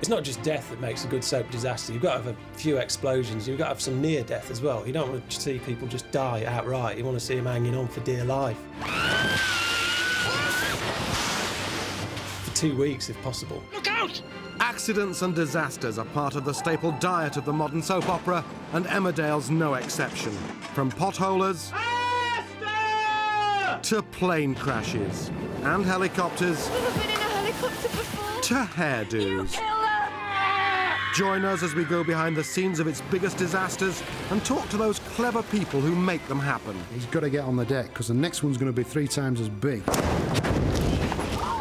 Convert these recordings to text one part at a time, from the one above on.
It's not just death that makes a good soap disaster. You've got to have a few explosions. You've got to have some near death as well. You don't want to see people just die outright. You want to see them hanging on for dear life. For 2 weeks, if possible. Look out! Accidents and disasters are part of the staple diet of the modern soap opera, and Emmerdale's no exception. From potholers to plane crashes and helicopters Never been in a helicopter before. to hairdos. Join us as we go behind the scenes of its biggest disasters and talk to those clever people who make them happen. He's got to get on the deck, because the next one's going to be 3 times as big.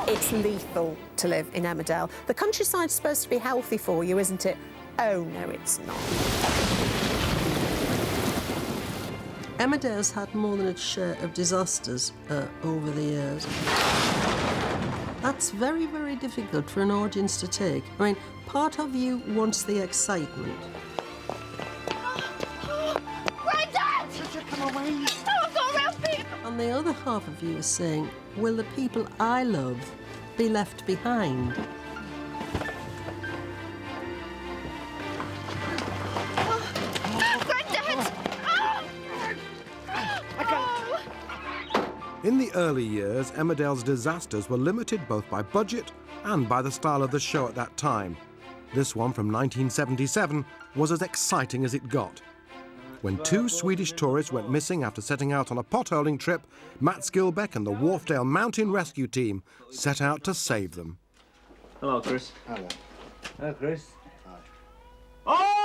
It's lethal to live in Emmerdale. The countryside's supposed to be healthy for you, isn't it? Oh, no, it's not. Emmerdale's had more than its share of disasters over the years. That's very, very difficult for an audience to take. I mean, part of you wants the excitement. Granddad! Come away. Oh, I've got a round feet. And the other half of you is saying, will the people I love be left behind? Granddad! In the early years, Emmerdale's disasters were limited both by budget and by the style of the show at that time. This one from 1977 was as exciting as it got. When 2 Swedish tourists went missing after setting out on a potholing trip, Matt Skilbeck and the Wharfdale Mountain Rescue Team set out to save them. Hello, Chris. Hello. Hello, Chris. Hi.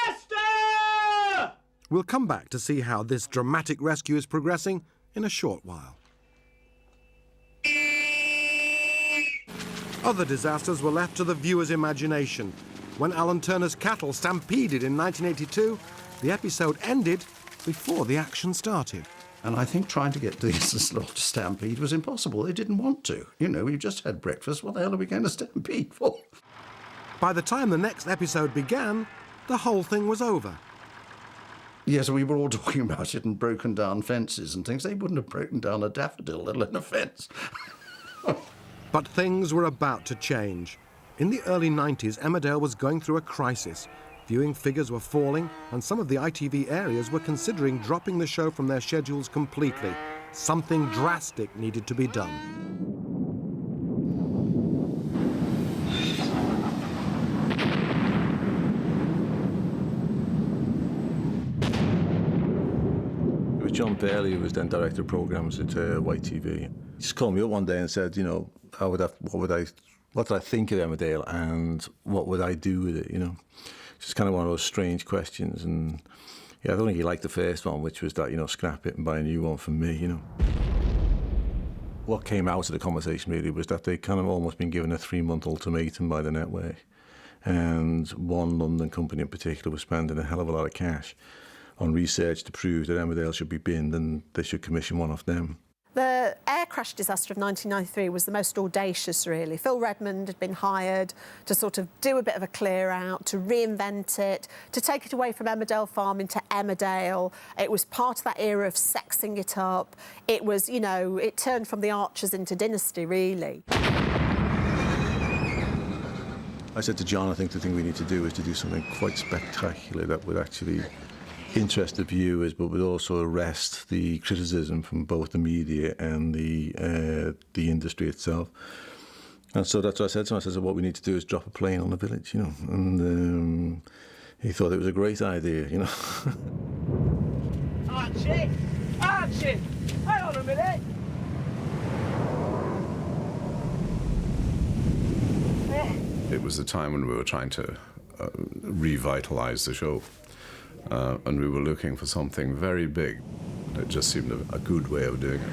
Esther! We'll come back to see how this dramatic rescue is progressing in a short while. Other disasters were left to the viewer's imagination. When Alan Turner's cattle stampeded in 1982, the episode ended before the action started. And I think trying to get these slaughter to stampede was impossible. They didn't want to. You know, we've just had breakfast. What the hell are we going to stampede for? By the time the next episode began, the whole thing was over. Yes, we were all talking about it and broken down fences and things. They wouldn't have broken down a daffodil, let alone a fence. But things were about to change. In the early 90s, Emmerdale was going through a crisis. Viewing figures were falling, and some of the ITV areas were considering dropping the show from their schedules completely. Something drastic needed to be done. It was John Bailey, who was then director of programmes at YTV. He just called me up one day and said, you know, what did I think of Emmerdale and what would I do with it, you know? It's just kind of one of those strange questions. And yeah, I don't think he liked the first one, which was that, you know, scrap it and buy a new one for me, you know. What came out of the conversation really was that they'd kind of almost been given a 3-month ultimatum by the network. And one London company in particular was spending a hell of a lot of cash on research to prove that Emmerdale should be binned and they should commission one off them. The air crash disaster of 1993 was the most audacious, really. Phil Redmond had been hired to sort of do a bit of a clear-out, to reinvent it, to take it away from Emmerdale Farm into Emmerdale. It was part of that era of sexing it up. It was, you know, it turned from the Archers into Dynasty, really. I said to John, I think the thing we need to do is to do something quite spectacular that would actually interest the viewers, but would also arrest the criticism from both the media and the industry itself. And so that's what I said to him. I said, so what we need to do is drop a plane on the village, you know. And he thought it was a great idea, you know. Archie! Archie! Hang on a minute! It was a time when we were trying to revitalise the show. And we were looking for something very big. It just seemed a good way of doing it.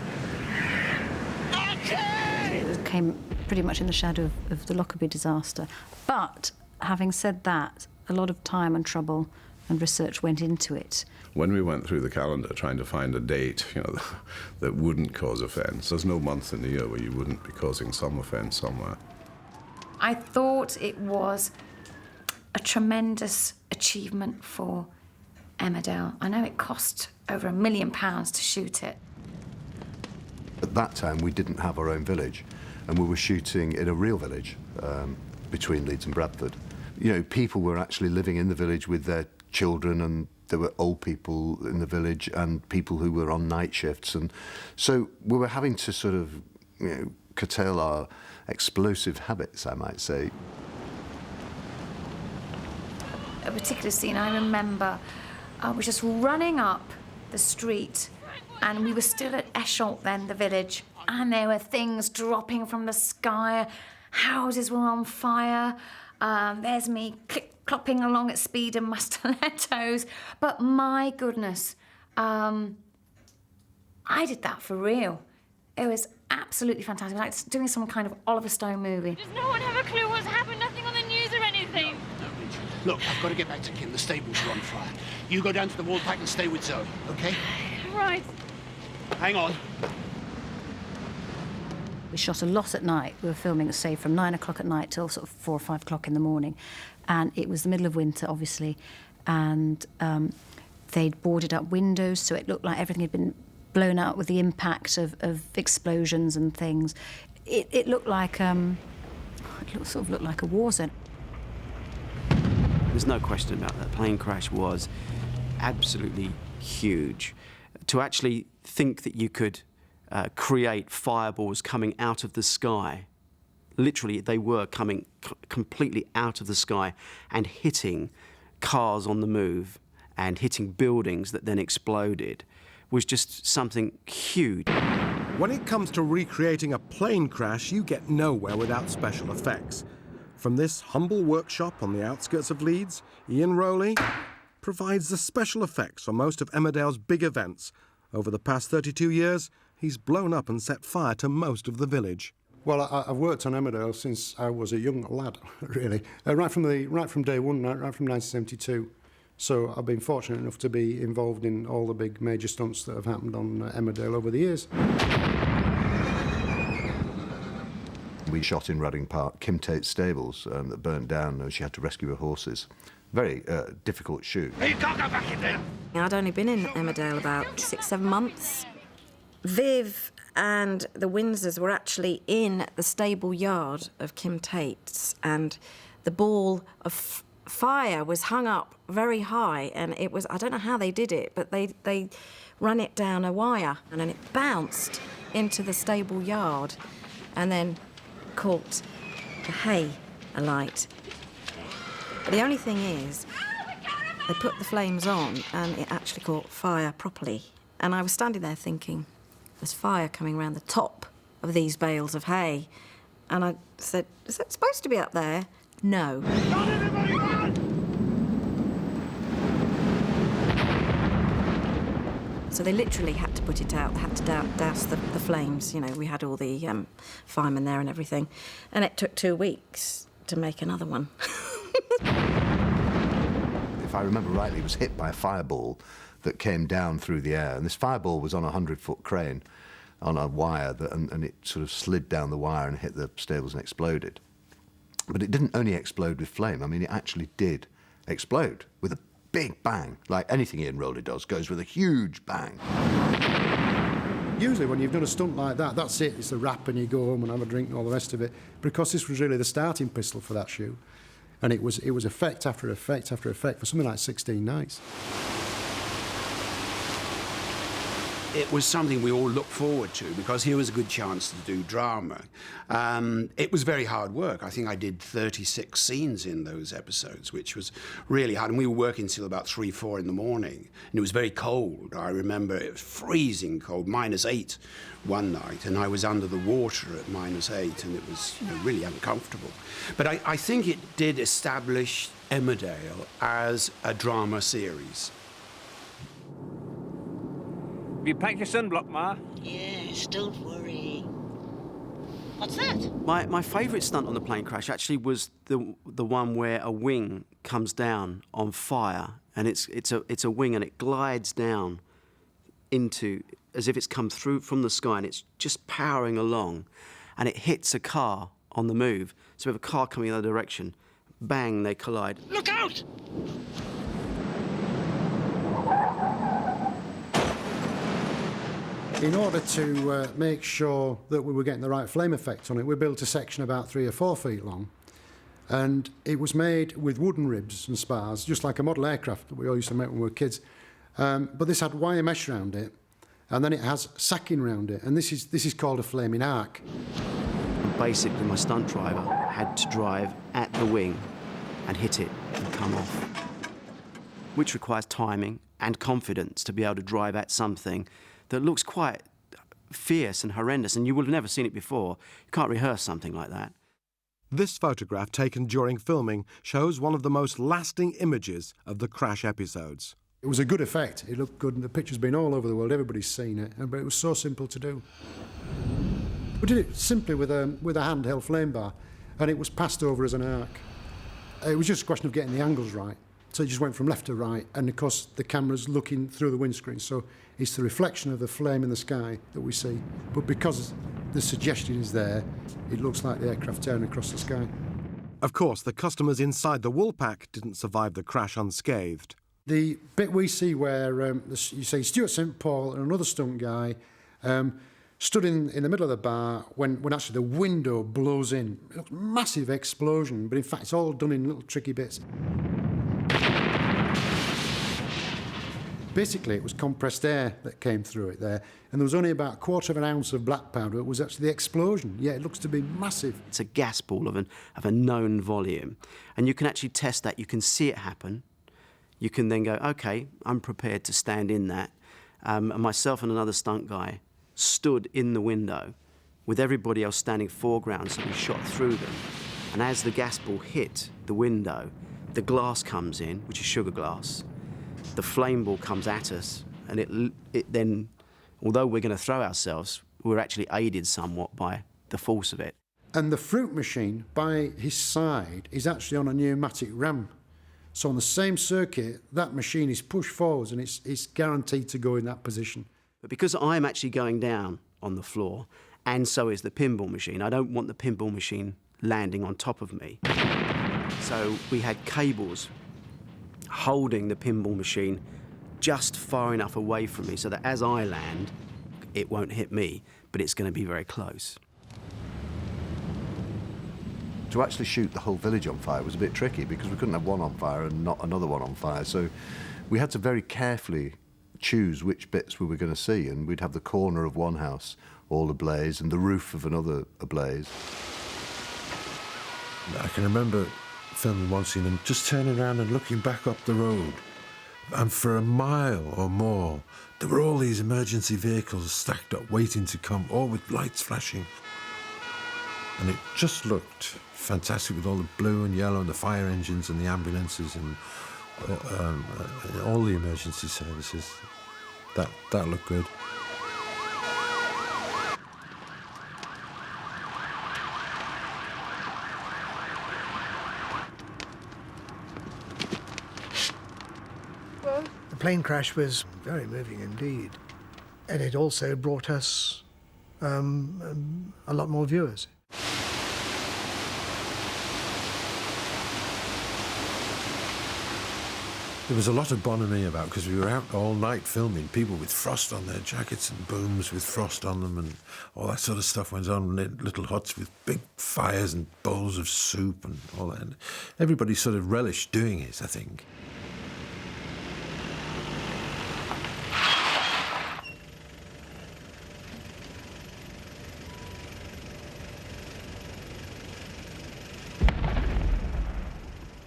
It came pretty much in the shadow of the Lockerbie disaster. But having said that, a lot of time and trouble and research went into it. When we went through the calendar trying to find a date, you know, that wouldn't cause offence, there's no month in the year where you wouldn't be causing some offence somewhere. I thought it was a tremendous achievement for Emmerdale. I know it cost over £1 million to shoot it. that time, we didn't have our own village, and we were shooting in a real village between Leeds and Bradford. You know, people were actually living in the village with their children, and there were old people in the village and people who were on night shifts, and so we were having to sort of, you know, curtail our explosive habits, I might say. A particular scene I remember, I was just running up the street, and we were still at Esholt then, the village, and there were things dropping from the sky, houses were on fire, there's me clopping along at speed in my stilettos, but my goodness, I did that for real. It was absolutely fantastic, like doing some kind of Oliver Stone movie. Does no one have a clue what's happened? Nothing on the news or anything? Look, I've got to get back to Kim. The stables are on fire. You go down to the wall pack and stay with Zoe, OK? Right. Hang on. We shot a lot at night. We were filming, say, from 9 o'clock at night till sort of 4 or 5 o'clock in the morning. And it was the middle of winter, obviously, and they'd boarded up windows, so it looked like everything had been blown out with the impact of explosions and things. It looked like, sort of looked like a war zone. There's no question about that. Plane crash was absolutely huge. To actually think that you could create fireballs coming out of the sky, literally they were coming completely out of the sky and hitting cars on the move and hitting buildings that then exploded, was just something huge. When it comes to recreating a plane crash, you get nowhere without special effects. From this humble workshop on the outskirts of Leeds, Ian Rowley provides the special effects for most of Emmerdale's big events. Over the past 32 years, he's blown up and set fire to most of the village. Well, I've worked on Emmerdale since I was a young lad, really. Right from day one, right from 1972. So I've been fortunate enough to be involved in all the big major stunts that have happened on Emmerdale over the years. We shot in Reading Park, Kim Tate's stables that burnt down, and she had to rescue her horses. Very difficult shoot. Hey, you can't go back in there! I'd only been in Emmerdale about 6-7 months. Viv and the Windsors were actually in the stable yard of Kim Tate's, and the ball of fire was hung up very high, and it was, I don't know how they did it, but they ran it down a wire, and then it bounced into the stable yard and then caught the hay alight. But the only thing is, they put the flames on and it actually caught fire properly. And I was standing there thinking, there's fire coming around the top of these bales of hay. And I said, is it supposed to be up there? No. So they literally had to put it out. They had to douse the flames. You know, we had all the firemen there and everything. And it took 2 weeks to make another one. If I remember rightly, it was hit by a fireball that came down through the air. And this fireball was on a 100-foot crane on a wire, and it sort of slid down the wire and hit the stables and exploded. But it didn't only explode with flame. I mean, it actually did explode with a big bang. Like anything Ian Rowley does, goes with a huge bang. Usually when you've done a stunt like that, that's it. It's a wrap and you go home and have a drink and all the rest of it. Because this was really the starting pistol for that shoot. And it was effect after effect after effect for something like 16 nights. It was something we all looked forward to because here was a good chance to do drama. It was very hard work. I think I did 36 scenes in those episodes, which was really hard. And we were working till about 3, 4 in the morning. And it was very cold. I remember it was freezing cold, -8 one night. And I was under the water at -8, and it was really uncomfortable. But I think it did establish Emmerdale as a drama series. Have you packed your sunblock, Ma? Yes, don't worry. What's that? My favourite stunt on the plane crash actually was the one where a wing comes down on fire, and it's a wing and it glides down into, as if it's come through from the sky, and it's just powering along, and it hits a car on the move. So we have a car coming the other direction, bang, they collide. Look out! In order to make sure that we were getting the right flame effect on it, we built a section about 3 or 4 feet long, and it was made with wooden ribs and spars, just like a model aircraft that we all used to make when we were kids. But this had wire mesh around it, and then it has sacking around it, and this is called a flaming arc. Basically, my stunt driver had to drive at the wing and hit it and come off, which requires timing and confidence to be able to drive at something that looks quite fierce and horrendous, and you would have never seen it before. You can't rehearse something like that. This photograph taken during filming shows one of the most lasting images of the crash episodes. It was a good effect. It looked good, and the picture's been all over the world. Everybody's seen it, but it was so simple to do. We did it simply with a handheld flame bar, and it was passed over as an arc. It was just a question of getting the angles right. So it just went from left to right, and of course the camera's looking through the windscreen, so it's the reflection of the flame in the sky that we see. But because the suggestion is there, it looks like the aircraft turning across the sky. Of course, the customers inside the Woolpack didn't survive the crash unscathed. The bit we see where you see Stuart St Paul and another stunt guy stood in the middle of the bar when actually the window blows in. It looks massive explosion, but in fact it's all done in little tricky bits. Basically, it was compressed air that came through it there, and there was only about 1/4 ounce of black powder. It was actually the explosion. Yeah, it looks to be massive. It's a gas ball of a known volume, and you can actually test that. You can see it happen. You can then go, OK, I'm prepared to stand in that. And myself and another stunt guy stood in the window with everybody else standing foreground, so we shot through them. And as the gas ball hit the window, the glass comes in, which is sugar glass. The flame ball comes at us, and it then, although we're going to throw ourselves, we're actually aided somewhat by the force of it. And the fruit machine, by his side, is actually on a pneumatic ram. So on the same circuit, that machine is pushed forwards, and it's guaranteed to go in that position. But because I'm actually going down on the floor, and so is the pinball machine, I don't want the pinball machine landing on top of me. So we had cables holding the pinball machine just far enough away from me so that as I land, it won't hit me, but it's going to be very close. To actually shoot the whole village on fire was a bit tricky because we couldn't have one on fire and not another one on fire. So we had to very carefully choose which bits we were going to see, and we'd have the corner of one house all ablaze and the roof of another ablaze. I can remember filming one scene and just turning around and looking back up the road, and for a mile or more there were all these emergency vehicles stacked up waiting to come, all with lights flashing, and it just looked fantastic with all the blue and yellow and the fire engines and the ambulances and all the emergency services. That looked good. The plane crash was very moving indeed, and it also brought us a lot more viewers. There was a lot of bonhomie about, because we were out all night filming, people with frost on their jackets and booms with frost on them, and all that sort of stuff went on in little huts with big fires and bowls of soup and all that. And everybody sort of relished doing it, I think.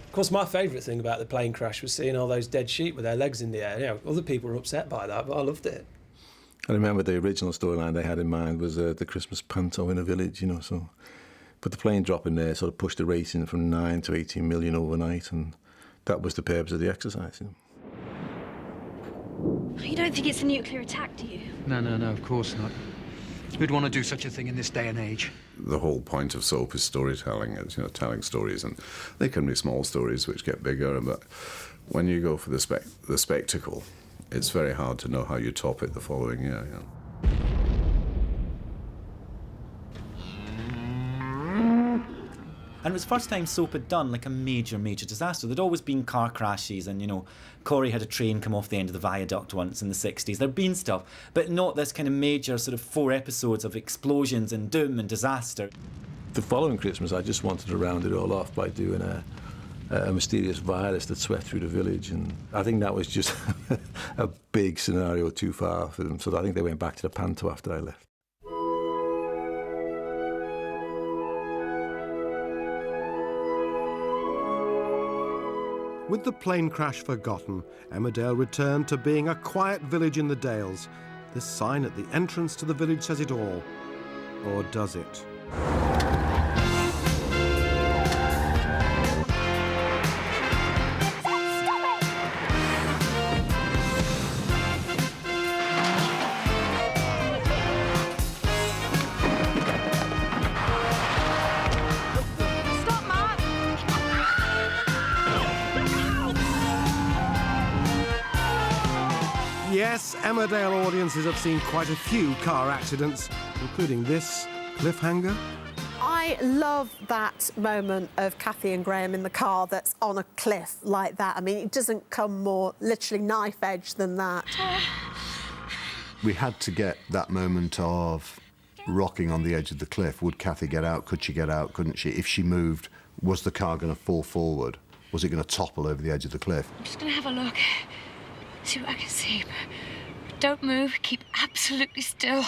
Of course, my favourite thing about the plane crash was seeing all those dead sheep with their legs in the air. You know, other people were upset by that, but I loved it. I remember the original storyline they had in mind was the Christmas panto in a village, you know, so... But the plane drop in there sort of pushed the rating from 9 to 18 million overnight, and that was the purpose of the exercise, you know. You don't think it's a nuclear attack, do you? No, of course not. Who'd want to do such a thing in this day and age? The whole point of soap is storytelling, is, you know, telling stories, and they can be small stories which get bigger, but when you go for the spectacle, it's very hard to know how you top it the following year, you know. And it was the first time soap had done like a major disaster. There'd always been car crashes and, you know, Corrie had a train come off the end of the viaduct once in the 60s. There'd been stuff, but not this kind of major sort of 4 episodes of explosions and doom and disaster. The following Christmas, I just wanted to round it all off by doing a mysterious virus that swept through the village, and I think that was just a big scenario too far for them, so I think they went back to the panto after I left. With the plane crash forgotten, Emmerdale returned to being a quiet village in the Dales. This sign at the entrance to the village says it all. Or does it? Yes, Emmerdale audiences have seen quite a few car accidents, including this cliffhanger. I love that moment of Kathy and Graham in the car that's on a cliff like that. I mean, it doesn't come more literally knife edge than that. We had to get that moment of rocking on the edge of the cliff. Would Kathy get out? Could she get out? Couldn't she? If she moved, was the car going to fall forward? Was it going to topple over the edge of the cliff? I'm just going to have a look, see what I can see. But don't move, keep absolutely still.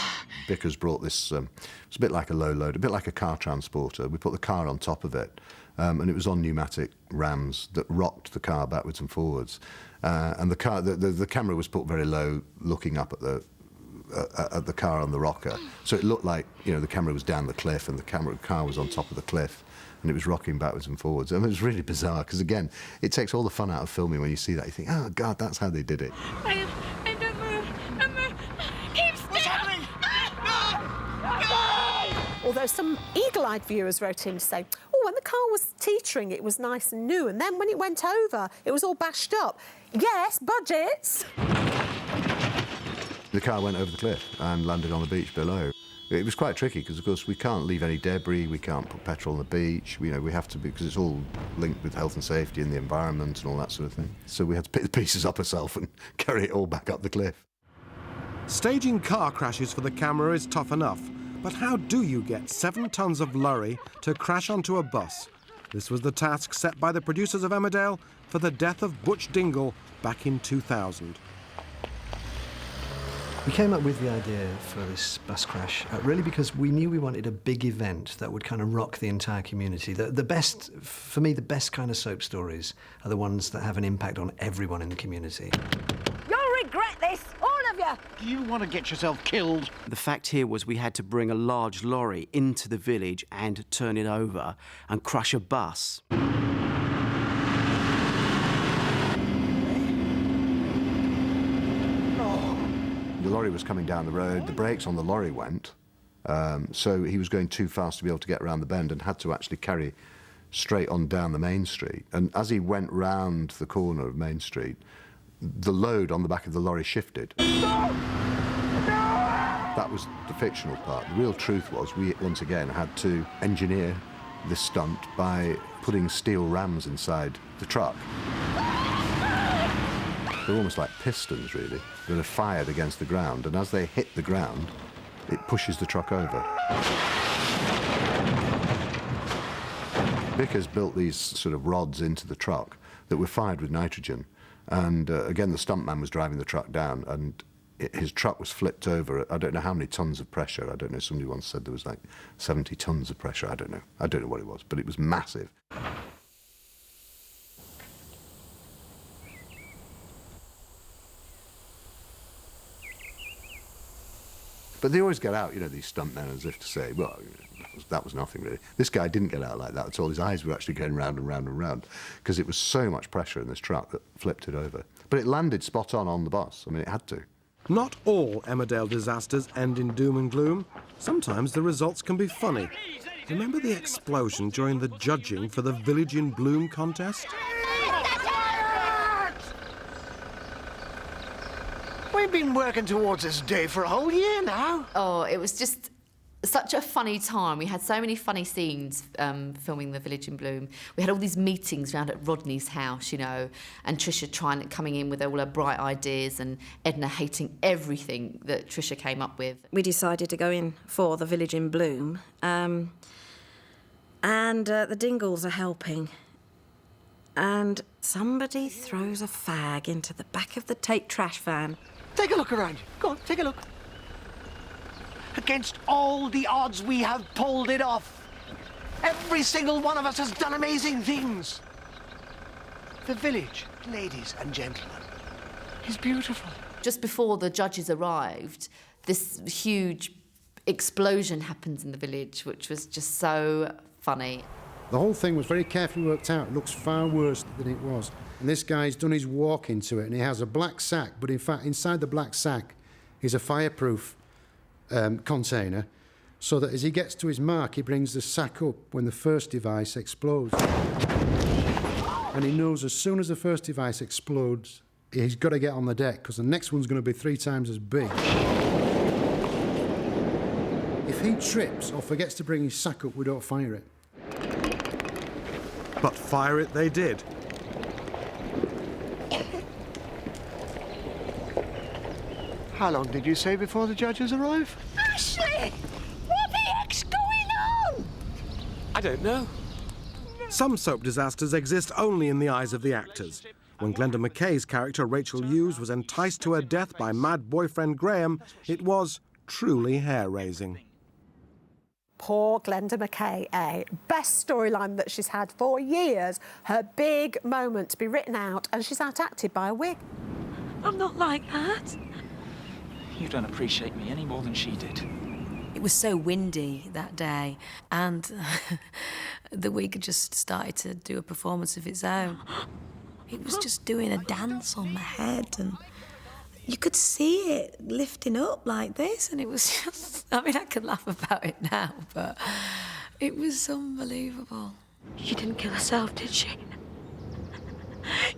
Vickers brought this, it's a bit like a low load, a bit like a car transporter. We put the car on top of it, and it was on pneumatic rams that rocked the car backwards and forwards. And the camera was put very low, looking up at the car on the rocker. So it looked like, you know, the camera was down the cliff and the car was on top of the cliff, and it was rocking backwards and forwards. And it was really bizarre, because again, it takes all the fun out of filming when you see that. You think, oh God, that's how they did it. Graham, don't move, don't move. Keep still. What's happening? Although some eagle-eyed viewers wrote in to say, oh, when the car was teetering, it was nice and new, and then when it went over, it was all bashed up. Yes, budgets. The car went over the cliff and landed on the beach below. It was quite tricky because, of course, we can't leave any debris, we can't put petrol on the beach, you know, we have to, because it's all linked with health and safety and the environment and all that sort of thing. So we had to pick the pieces up ourselves and carry it all back up the cliff. Staging car crashes for the camera is tough enough, but how do you get 7 tons of lorry to crash onto a bus? This was the task set by the producers of Emmerdale for the death of Butch Dingle back in 2000. We came up with the idea for this bus crash really because we knew we wanted a big event that would kind of rock the entire community. The best, for me, the best kind of soap stories are the ones that have an impact on everyone in the community. You'll regret this, all of you! Do you want to get yourself killed? The fact here was we had to bring a large lorry into the village and turn it over and crush a bus. The lorry was coming down the road, the brakes on the lorry went, so he was going too fast to be able to get around the bend and had to actually carry straight on down the main street. And as he went round the corner of Main Street, the load on the back of the lorry shifted. That was the fictional part. The real truth was we, once again, had to engineer this stunt by putting steel rams inside the truck. They're almost like pistons, really, that are fired against the ground, and as they hit the ground, it pushes the truck over. Vickers built these sort of rods into the truck that were fired with nitrogen, and again, the stuntman was driving the truck down, and his truck was flipped over at I don't know how many tons of pressure. I don't know, somebody once said there was like 70 tons of pressure. I don't know what it was, but it was massive. But they always get out, you know, these stuntmen, as if to say, well, that was nothing really. This guy didn't get out like that at all. His eyes were actually going round and round and round because it was so much pressure in this truck that flipped it over. But it landed spot on the bus. I mean, it had to. Not all Emmerdale disasters end in doom and gloom. Sometimes the results can be funny. Remember the explosion during the judging for the Village in Bloom contest? We've been working towards this day for a whole year now. Oh, it was just Such a funny time. We had so many funny scenes filming The Village in Bloom. We had all these meetings round at Rodney's house, you know, and Trisha coming in with all her bright ideas and Edna hating everything that Trisha came up with. We decided to go in for The Village in Bloom, and the Dingles are helping. And somebody throws a fag into the back of the Tate trash van. Take a look around. Go on, take a look. Against all the odds, we have pulled it off. Every single one of us has done amazing things. The village, ladies and gentlemen, is beautiful. Just before the judges arrived, this huge explosion happens in the village, which was just so funny. The whole thing was very carefully worked out. It looks far worse than it was. And this guy's done his walk into it, and he has a black sack, but in fact, inside the black sack is a fireproof container, so that as he gets to his mark, he brings the sack up when the first device explodes. And he knows as soon as the first device explodes, he's got to get on the deck, because the next one's going to be 3 times as big. If he trips or forgets to bring his sack up, we don't fire it. But fire it they did. How long did you say before the judges arrive? Ashley! What the heck's going on? I don't know. Some soap disasters exist only in the eyes of the actors. When Glenda McKay's character, Rachel Hughes, was enticed to her death by mad boyfriend Graham, it was truly hair-raising. Poor Glenda McKay, eh? Best storyline that she's had for years. Her big moment to be written out, and she's out-acted by a wig. I'm not like that. You don't appreciate me any more than she did. It was so windy that day, and the wig had just started to do a performance of its own. It was just doing a dance on my head, and you could see it lifting up like this, and it was just... I mean, I can laugh about it now, but it was unbelievable. She didn't kill herself, did she?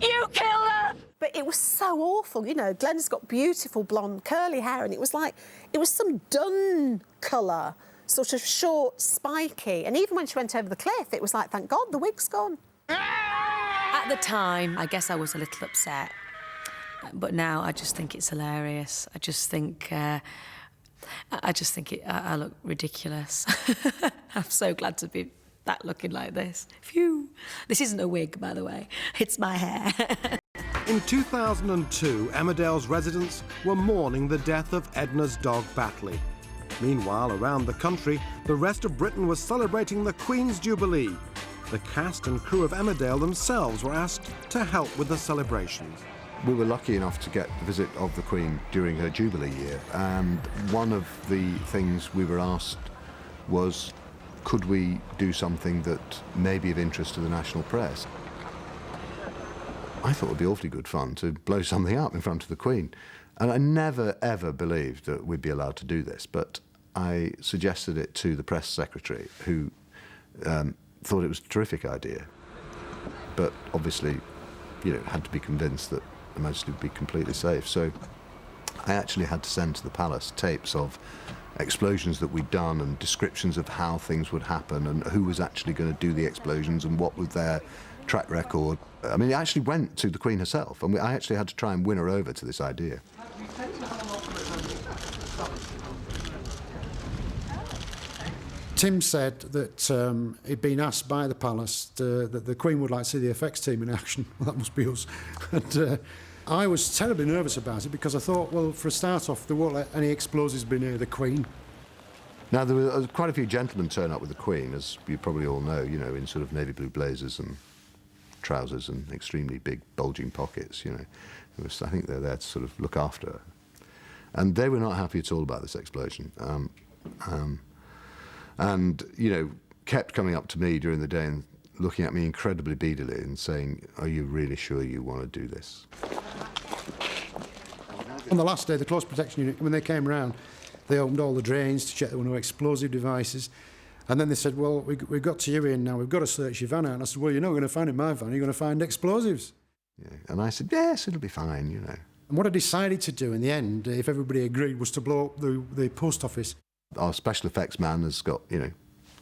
You killed her! But it was so awful, you know. Glenda's got beautiful blonde curly hair, and it was like, it was some dun colour, sort of short, spiky. And even when she went over the cliff, it was like, thank God, the wig's gone. At the time, I guess I was a little upset. But now I just think it's hilarious. I just think I look ridiculous. I'm so glad to be back looking like this. Phew. This isn't a wig, by the way. It's my hair. In 2002, Emmerdale's residents were mourning the death of Edna's dog, Batley. Meanwhile, around the country, the rest of Britain was celebrating the Queen's Jubilee. The cast and crew of Emmerdale themselves were asked to help with the celebrations. We were lucky enough to get the visit of the Queen during her Jubilee year, and one of the things we were asked was, could we do something that may be of interest to the national press? I thought it would be awfully good fun to blow something up in front of the Queen. And I never, ever believed that we'd be allowed to do this, but I suggested it to the press secretary, who thought it was a terrific idea, but obviously, you know, had to be convinced that Her Majesty would be completely safe. So I actually had to send to the palace tapes of explosions that we'd done and descriptions of how things would happen and who was actually going to do the explosions and what was their track record. I mean, it actually went to the Queen herself, and I actually had to try and win her over to this idea. Tim said that he'd been asked by the palace that the Queen would like to see the effects team in action. Well, that must be us. And I was terribly nervous about it because I thought, well, for a start off, there won't let any explosives be near the Queen. Now, there were quite a few gentlemen turn up with the Queen, as you probably all know, you know, in sort of navy blue blazers and trousers and extremely big bulging pockets, you know. I think they're there to sort of look after her. And they were not happy at all about this explosion. And, you know, kept coming up to me during the day and looking at me incredibly beadily and saying, are you really sure you want to do this? On the last day, the close protection unit, when they came round, they opened all the drains to check there were no explosive devices. And then they said, well, we've got to you in now, we've got to search your van out. And I said, well, you're not going to find in my van, you're going to find explosives. Yeah. And I said, yes, it'll be fine, you know. And what I decided to do in the end, if everybody agreed, was to blow up the post office. Our special effects man has got,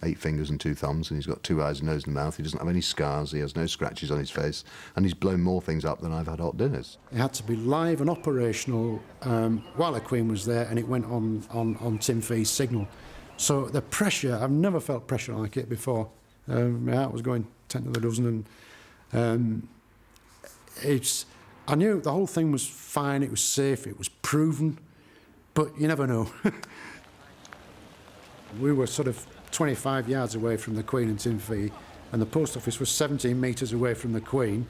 8 fingers and 2 thumbs, and he's got 2 eyes, a nose and a mouth. He doesn't have any scars, he has no scratches on his face, and he's blown more things up than I've had hot dinners. It had to be live and operational while the Queen was there, and it went on Tim Fee's signal. So the pressure, I've never felt pressure like it before. My heart was going 10 to the dozen, and I knew the whole thing was fine, it was safe, it was proven, but you never know. We were sort of 25 yards away from the Queen and Tim Fee, and the post office was 17 metres away from the Queen.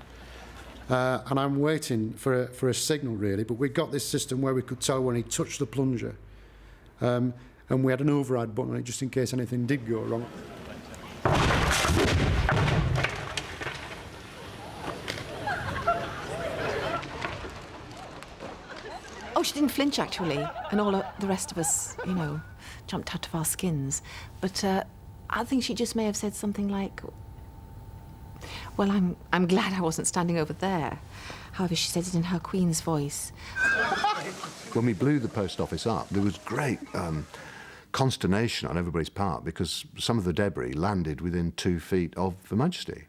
And I'm waiting for a signal, really, but we got this system where we could tell when he touched the plunger. And we had an override button on it just in case anything did go wrong. Oh, she didn't flinch, actually, and all the rest of us, jumped out of our skins. But I think she just may have said something like, well, I'm glad I wasn't standing over there. However, she said it in her Queen's voice. When we blew the post office up, there was great consternation on everybody's part because some of the debris landed within 2 feet of Her Majesty.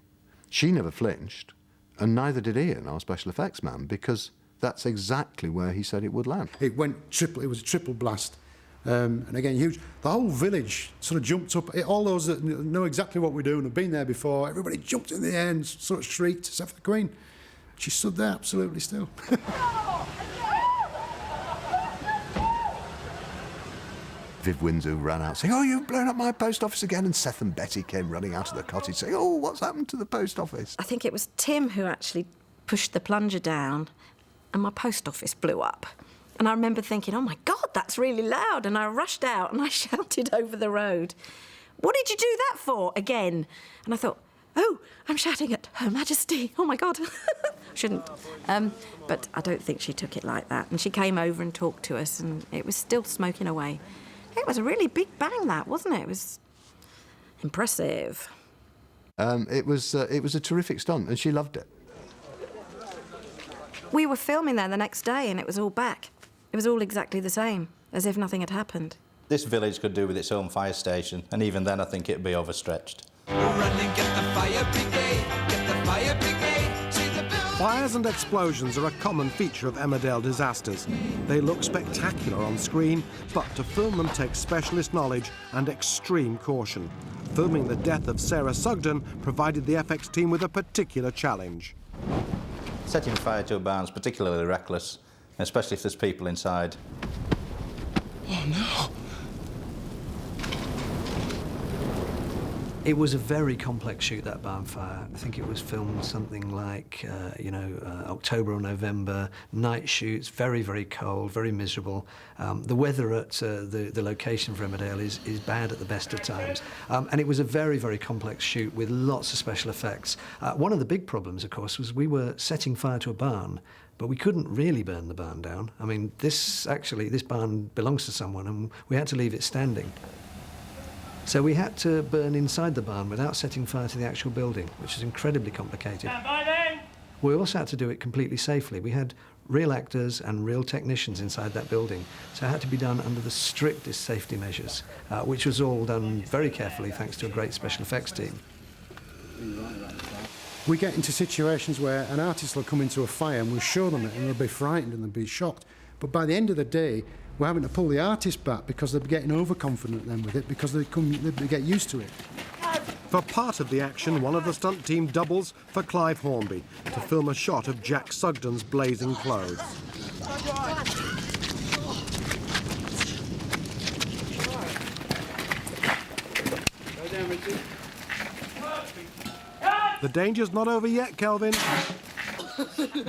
She never flinched, and neither did Ian, our special effects man, because that's exactly where he said it would land. It was a triple blast. And again, huge. The whole village sort of jumped up. All those that know exactly what we're doing have been there before. Everybody jumped in the air and sort of shrieked, except for the Queen. She stood there absolutely still. Viv Windsor ran out saying, "Oh, you've blown up my post office again," and Seth and Betty came running out of the cottage saying, "Oh, what's happened to the post office?" I think it was Tim who actually pushed the plunger down and my post office blew up. And I remember thinking, oh, my God, that's really loud. And I rushed out and I shouted over the road, "What did you do that for?" again. And I thought, oh, I'm shouting at Her Majesty. Oh, my God. Shouldn't. But I don't think she took it like that. And she came over and talked to us, and it was still smoking away. It was a really big bang, that, wasn't it? It was impressive. It was a terrific stunt, and she loved it. We were filming there the next day, and it was all back. It was all exactly the same, as if nothing had happened. This village could do with its own fire station, and even then I think it'd be overstretched. Fires and explosions are a common feature of Emmerdale disasters. They look spectacular on screen, but to film them takes specialist knowledge and extreme caution. Filming the death of Sarah Sugden provided the FX team with a particular challenge. Setting fire to a barn's particularly reckless, especially if there's people inside. Oh, no. It was a very complex shoot, that barn fire. I think it was filmed something like, October or November, night shoots, very, very cold, very miserable. The weather at the location for Emmerdale is bad at the best of times. And it was a very, very complex shoot with lots of special effects. One of the big problems, of course, was we were setting fire to a barn, but we couldn't really burn the barn down. I mean, this barn belongs to someone, and we had to leave it standing. So we had to burn inside the barn without setting fire to the actual building, which is incredibly complicated. We also had to do it completely safely. We had real actors and real technicians inside that building, so it had to be done under the strictest safety measures, which was all done very carefully thanks to a great special effects team. We get into situations where an artist will come into a fire and we'll show them it and they'll be frightened and they'll be shocked. But by the end of the day, we're having to pull the artist back because they're getting overconfident then with it because they get used to it. For part of the action, one of the stunt team doubles for Clive Hornby to film a shot of Jack Sugden's blazing clothes. The danger's not over yet, Kelvin.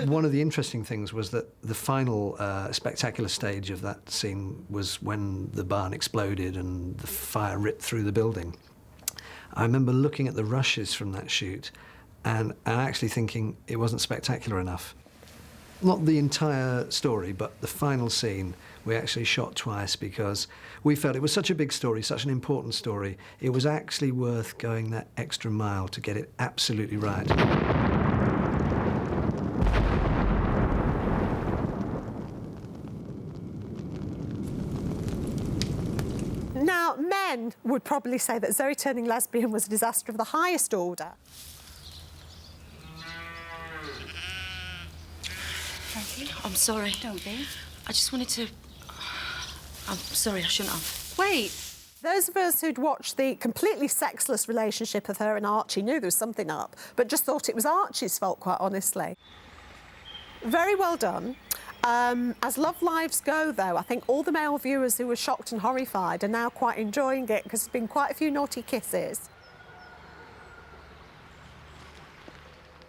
One of the interesting things was that the final spectacular stage of that scene was when the barn exploded and the fire ripped through the building. I remember looking at the rushes from that shoot and actually thinking it wasn't spectacular enough. Not the entire story, but the final scene we actually shot twice because we felt it was such a big story, such an important story, it was actually worth going that extra mile to get it absolutely right. Now, Now, men would probably say that Zoe turning lesbian was a disaster of the highest order. I'm sorry. Don't be. I just wanted to... I'm sorry, I shouldn't have. Wait. Those of us who'd watched the completely sexless relationship of her and Archie knew there was something up, but just thought it was Archie's fault, quite honestly. Very well done. As love lives go, though, I think all the male viewers who were shocked and horrified are now quite enjoying it because there's been quite a few naughty kisses.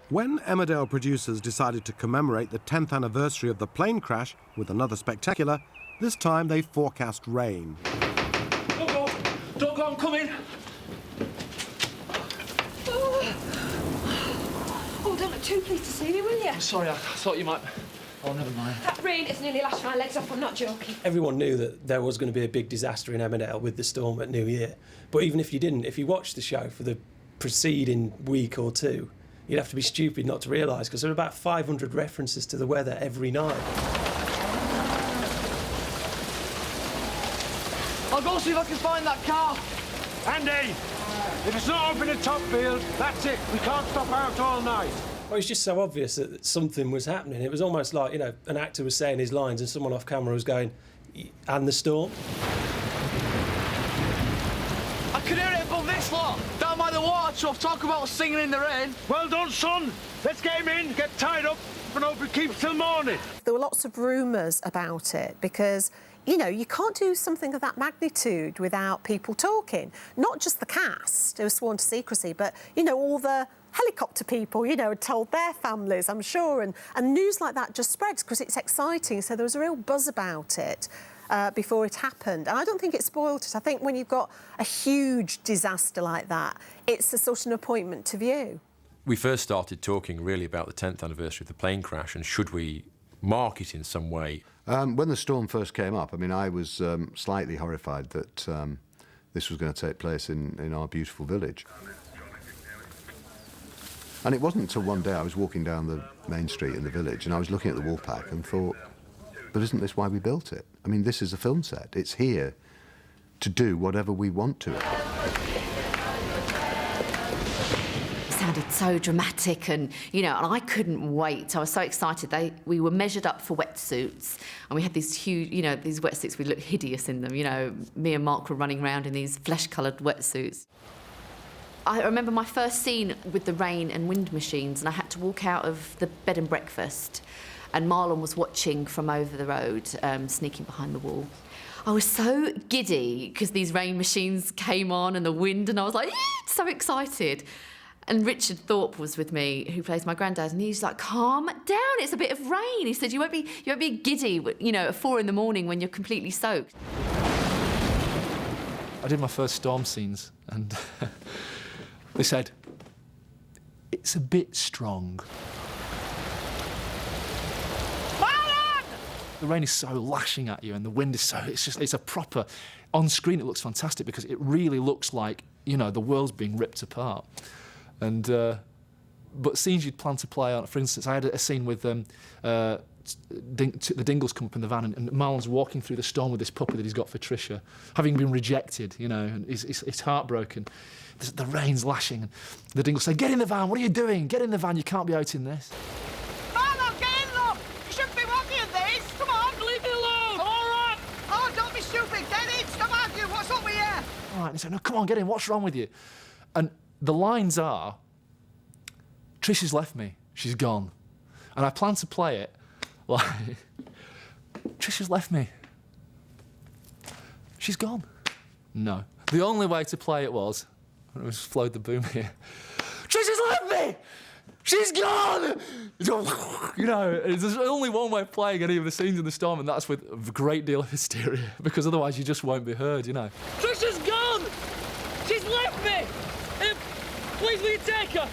When Emmerdale producers decided to commemorate the 10th anniversary of the plane crash with another spectacular, this time they forecast rain. Don't go, I'm coming. Oh, don't look too pleased to see me, will you? I'm sorry, I thought you might... Oh, never mind. That rain has nearly lashed my legs off, I'm not joking. Everyone knew that there was going to be a big disaster in Emmerdale with the storm at New Year. But even if you didn't, if you watched the show for the preceding week or two, you'd have to be stupid not to realise, because there are about 500 references to the weather every night. I'll go see if I can find that car. Andy, if it's not open at Topfield, that's it. We can't stop out all night. Well, it's just so obvious that something was happening. It was almost like, you know, an actor was saying his lines and someone off camera was going, and the storm. I can hear it above this lot, down by the water trough, talk about singing in the rain. Well done, son. Let's get him in, get tied up, and hope it keeps till morning. There were lots of rumours about it because, you know, you can't do something of that magnitude without people talking. Not just the cast who were sworn to secrecy, but, you know, all the helicopter people, you know, had told their families, I'm sure, and news like that just spreads because it's exciting. So there was a real buzz about it before it happened. And I don't think it spoiled it. I think when you've got a huge disaster like that, it's a sort of an appointment to view. We first started talking really about the 10th anniversary of the plane crash and should we mark it in some way. When the storm first came up, I mean, I was slightly horrified that this was going to take place in our beautiful village. And it wasn't until one day I was walking down the main street in the village and I was looking at the Wolfpack and thought, but isn't this why we built it? I mean, this is a film set. It's here to do whatever we want to it. It sounded so dramatic and, you know, and I couldn't wait. I was so excited. We were measured up for wetsuits and we had these huge, you know, these wetsuits, we looked hideous in them, you know. Me and Mark were running around in these flesh-coloured wetsuits. I remember my first scene with the rain and wind machines and I had to walk out of the bed and breakfast and Marlon was watching from over the road, sneaking behind the wall. I was so giddy because these rain machines came on and the wind and I was like, so excited. And Richard Thorpe was with me, who plays my granddad, and he's like, calm down, it's a bit of rain. He said, you won't be giddy, you know, at 4 in the morning when you're completely soaked. I did my first storm scenes and they said, it's a bit strong. Marlon! The rain is so lashing at you and the wind is so, it's a proper, on screen it looks fantastic because it really looks like, you know, the world's being ripped apart. And, but scenes you'd plan to play on, for instance, I had a scene with the Dingles come up in the van and Marlon's walking through the storm with this puppy that he's got for Tricia, having been rejected, you know, and he's heartbroken. The rain's lashing and the Dingles say, get in the van, what are you doing? Get in the van, you can't be out in this. Marlon, get in, look! You shouldn't be walking in this! Come on, leave me alone! All right! Oh, don't be stupid, get in! Stop arguing, what's up with you? All right, and he said, no, come on, get in, what's wrong with you? And the lines are, Tricia's left me, she's gone. And I plan to play it like, Tricia's left me, she's gone. No. The only way to play it was flowed the boom here. Tricia's left me! She's gone! You know, there's only one way of playing any of the scenes in the storm, and that's with a great deal of hysteria, because otherwise you just won't be heard, you know. Tricia's gone! She's left me! Please will you take her?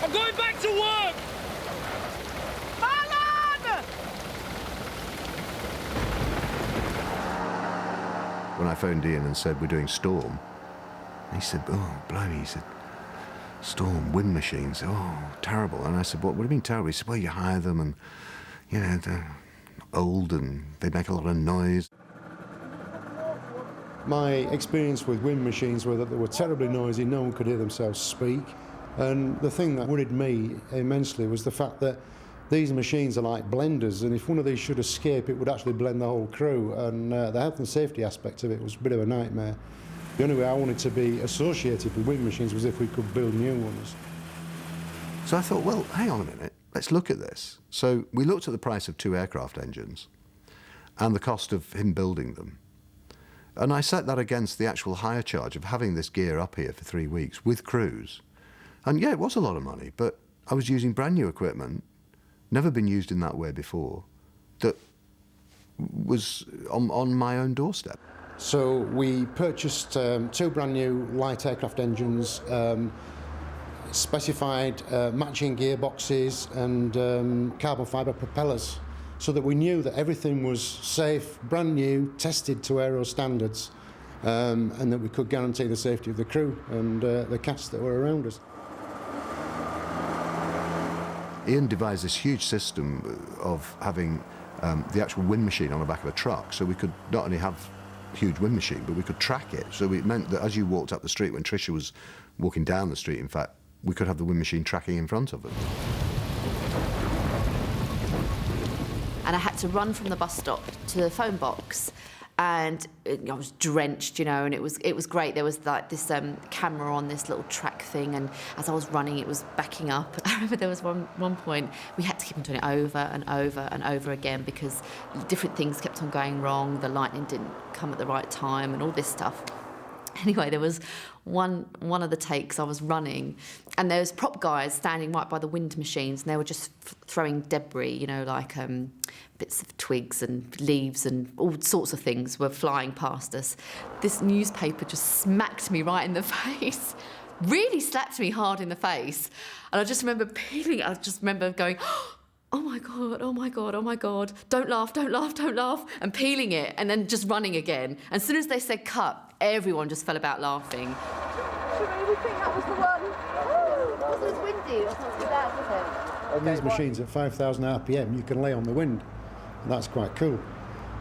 I'm going back to work! Marlon! When I phoned Ian and said, we're doing Storm, he said, oh, blimey, he said, Storm, wind machines, oh, terrible. And I said, what do you mean terrible? He said, well, you hire them and, you know, they're old and they make a lot of noise. My experience with wind machines were that they were terribly noisy, no one could hear themselves speak. And the thing that worried me immensely was the fact that these machines are like blenders, and if one of these should escape, it would actually blend the whole crew, and the health and safety aspect of it was a bit of a nightmare. The only way I wanted to be associated with wind machines was if we could build new ones. So I thought, well, hang on a minute, let's look at this. So we looked at the price of 2 aircraft engines and the cost of him building them. And I set that against the actual hire charge of having this gear up here for 3 weeks with crews. And yeah, it was a lot of money, but I was using brand new equipment, never been used in that way before, that was on my own doorstep. So we purchased 2 brand new light aircraft engines, specified matching gearboxes and carbon fibre propellers, so that we knew that everything was safe, brand new, tested to aero standards, and that we could guarantee the safety of the crew and the cast that were around us. Ian devised this huge system of having the actual wind machine on the back of a truck, so we could not only have a huge wind machine, but we could track it. So it meant that as you walked up the street, when Tricia was walking down the street, in fact, we could have the wind machine tracking in front of us. And I had to run from the bus stop to the phone box, and I was drenched, you know, and it was great. There was like this camera on this little track thing, and as I was running, it was backing up. I remember there was one point we had to keep on doing it over and over and over again because different things kept on going wrong. The lightning didn't come at the right time, and all this stuff. Anyway, there was one of the takes I was running, and there was prop guys standing right by the wind machines, and they were just throwing debris, you know, like bits of twigs and leaves and all sorts of things were flying past us. This newspaper just smacked me right in the face, really slapped me hard in the face, and I just remember peeling. I just remember going, oh my God, oh my God, oh my God, don't laugh, don't laugh, don't laugh, and peeling it, and then just running again. As soon as they said cut, everyone just fell about laughing. Do you really think that was the one? Was it as windy or something bad, was it? On these machines at 5,000 RPM, you can lay on the wind, and that's quite cool.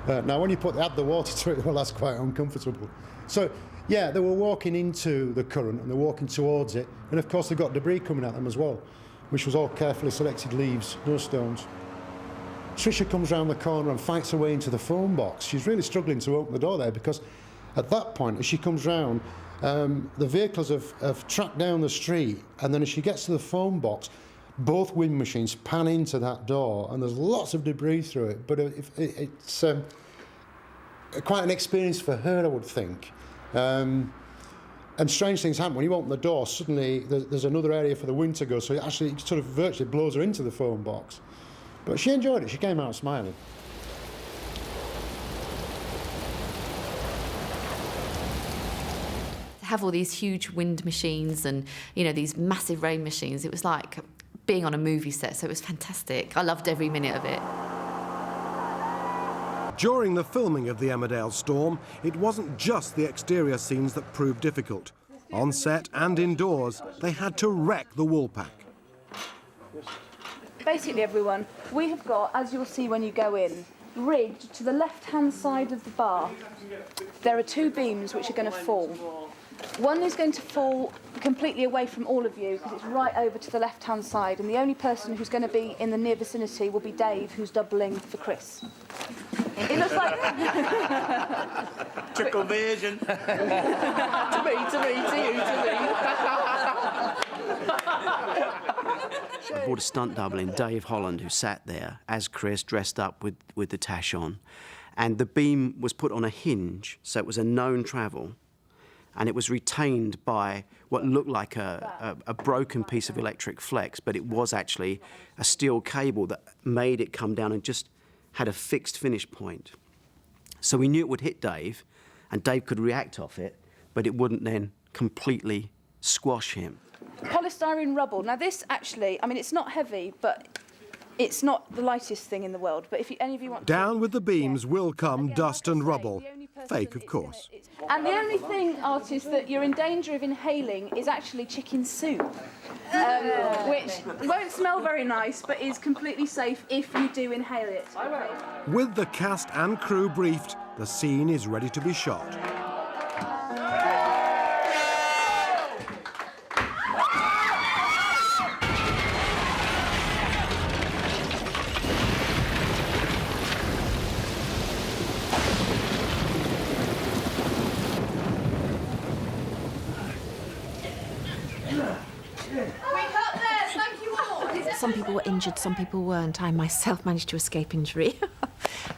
Now, when you add the water to it, well, that's quite uncomfortable. So, yeah, they were walking into the current, and they're walking towards it, and of course they've got debris coming at them as well, which was all carefully selected leaves, no stones. Tricia comes round the corner and fights her way into the phone box. She's really struggling to open the door there because at that point, as she comes round, the vehicles have tracked down the street, and then as she gets to the phone box, both wind machines pan into that door, and there's lots of debris through it. But it's quite an experience for her, I would think. And strange things happen. When you open the door, suddenly there's another area for the wind to go, so it actually sort of virtually blows her into the phone box. But she enjoyed it. She came out smiling. Have all these huge wind machines and, you know, these massive rain machines. It was like being on a movie set, so it was fantastic. I loved every minute of it. During the filming of the Emmerdale storm, it wasn't just the exterior scenes that proved difficult. On set and indoors, they had to wreck the Woolpack. Basically, everyone, we have got, as you'll see when you go in, rigged to the left-hand side of the bar. There are 2 beams which are going to fall. One is going to fall completely away from all of you because it's right over to the left-hand side, and the only person who's going to be in the near vicinity will be Dave, who's doubling for Chris. It looks like... Trickle version. to me, to you, to me. I brought a stunt double in, Dave Holland, who sat there as Chris, dressed up with the tash on. And the beam was put on a hinge, so it was a known travel. And it was retained by what looked like a broken piece of electric flex, but it was actually a steel cable that made it come down and just had a fixed finish point. So we knew it would hit Dave, and Dave could react off it, but it wouldn't then completely squash him. Polystyrene rubble. Now this actually, I mean, it's not heavy, but it's not the lightest thing in the world. But if any of you want Down with the beams will come dust and rubble. Fake, of course. And the only thing, artists, that you're in danger of inhaling is actually chicken soup, which won't smell very nice, but is completely safe if you do inhale it. With the cast and crew briefed, the scene is ready to be shot. some people were injured, some people weren't. I myself managed to escape injury.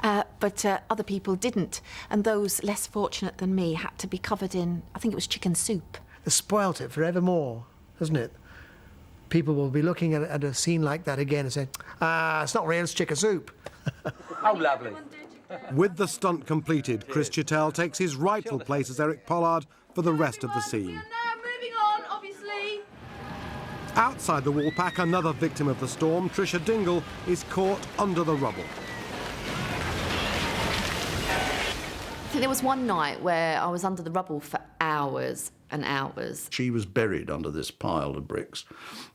But other people didn't. And those less fortunate than me had to be covered in, I think it was chicken soup. It spoilt it forevermore, hasn't it? People will be looking at a scene like that again and saying, it's not real, it's chicken soup. How lovely. With the stunt completed, Chris Chittell takes his rightful place as Eric Pollard for the rest of the scene. Moving on, obviously. Outside the wall pack, another victim of the storm, Trisha Dingle, is caught under the rubble. I think there was one night where I was under the rubble for hours and hours. She was buried under this pile of bricks,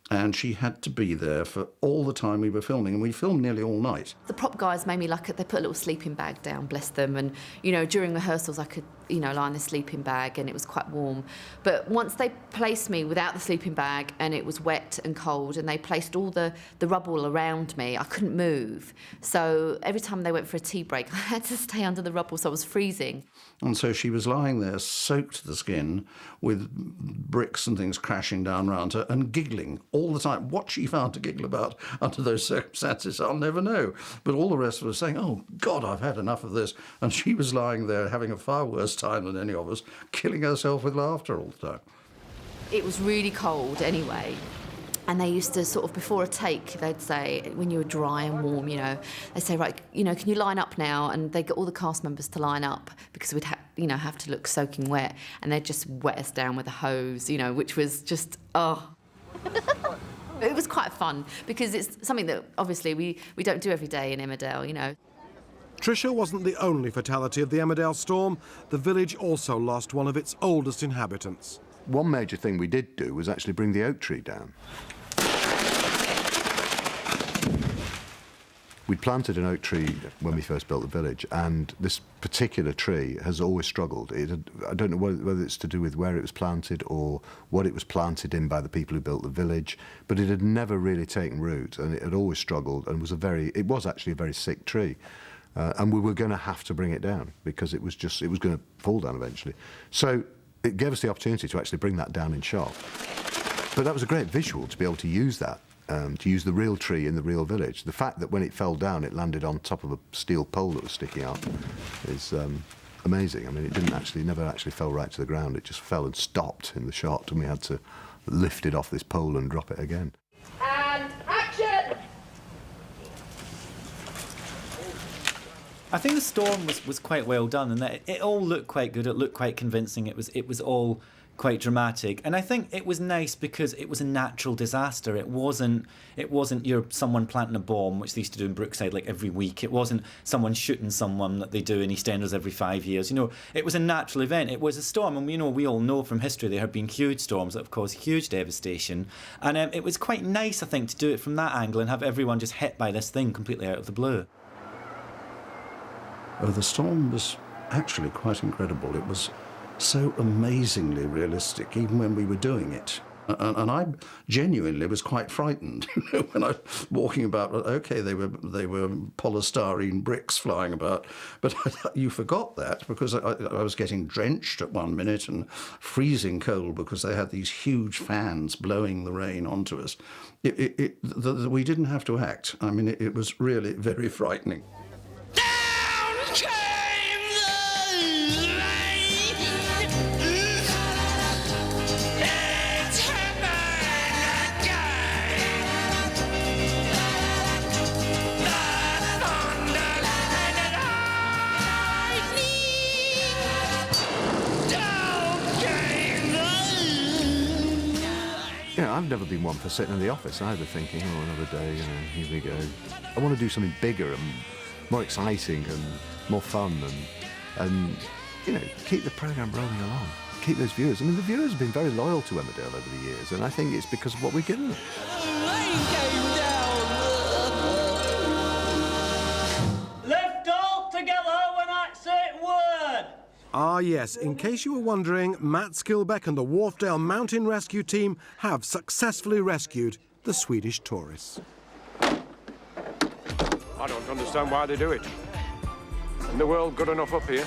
and she had to be there for all the time we were filming, and we filmed nearly all night. The prop guys made me they put a little sleeping bag down, bless them, and, you know, during rehearsals I could, you know, lie in the sleeping bag and it was quite warm. But once they placed me without the sleeping bag and it was wet and cold and they placed all the rubble around me, I couldn't move. So every time they went for a tea break, I had to stay under the rubble, so I was freezing. And so she was lying there, soaked to the skin, with bricks and things crashing down around her and giggling all the time. What she found to giggle about under those circumstances, I'll never know. But all the rest of us saying, oh, God, I've had enough of this. And she was lying there having a far worse time than any of us, killing herself with laughter all the time. It was really cold anyway. And they used to sort of, before a take, they'd say, when you were dry and warm, you know, they'd say, right, you know, can you line up now? And they'd get all the cast members to line up because we'd, have to look soaking wet. And they'd just wet us down with a hose, you know, which was just, oh. It was quite fun because it's something that, obviously, we don't do every day in Emmerdale, you know. Trisha wasn't the only fatality of the Emmerdale storm. The village also lost one of its oldest inhabitants. One major thing we did do was actually bring the oak tree down. We'd planted an oak tree when we first built the village, and this particular tree has always struggled. I don't know whether it's to do with where it was planted or what it was planted in by the people who built the village, but it had never really taken root, and it had always struggled, and it was actually a very sick tree. And we were going to have to bring it down because it was going to fall down eventually. So it gave us the opportunity to actually bring that down in shot. But that was a great visual to be able to use that, to use the real tree in the real village. The fact that when it fell down, it landed on top of a steel pole that was sticking out is amazing. I mean, it never actually fell right to the ground. It just fell and stopped in the shot, and we had to lift it off this pole and drop it again. And action! I think the storm was quite well done, and that it all looked quite good. It looked quite convincing. It was all quite dramatic, and I think it was nice because it was a natural disaster. It wasn't someone planting a bomb, which they used to do in Brookside like every week. It wasn't someone shooting someone that they do in EastEnders every 5 years. You know, it was a natural event. It was a storm, and we all know from history there have been huge storms that have caused huge devastation, and it was quite nice, I think, to do it from that angle and have everyone just hit by this thing completely out of the blue. The storm was actually quite incredible. It was so amazingly realistic, even when we were doing it. And I genuinely was quite frightened when I was walking about. OK, they were polystyrene bricks flying about, but you forgot that because I was getting drenched at one minute and freezing cold because they had these huge fans blowing the rain onto us. We didn't have to act. I mean, it was really very frightening. I've never been one for sitting in the office either, thinking, oh, another day, here we go. I want to do something bigger and more exciting and more fun and keep the programme rolling along, keep those viewers. I mean, the viewers have been very loyal to Emmerdale over the years, and I think it's because of what we've given them. Lift all together when I say word. Ah, yes, in case you were wondering, Matt Skilbeck and the Wharfdale Mountain Rescue Team have successfully rescued the Swedish tourists. I don't understand why they do it. Isn't the world good enough up here?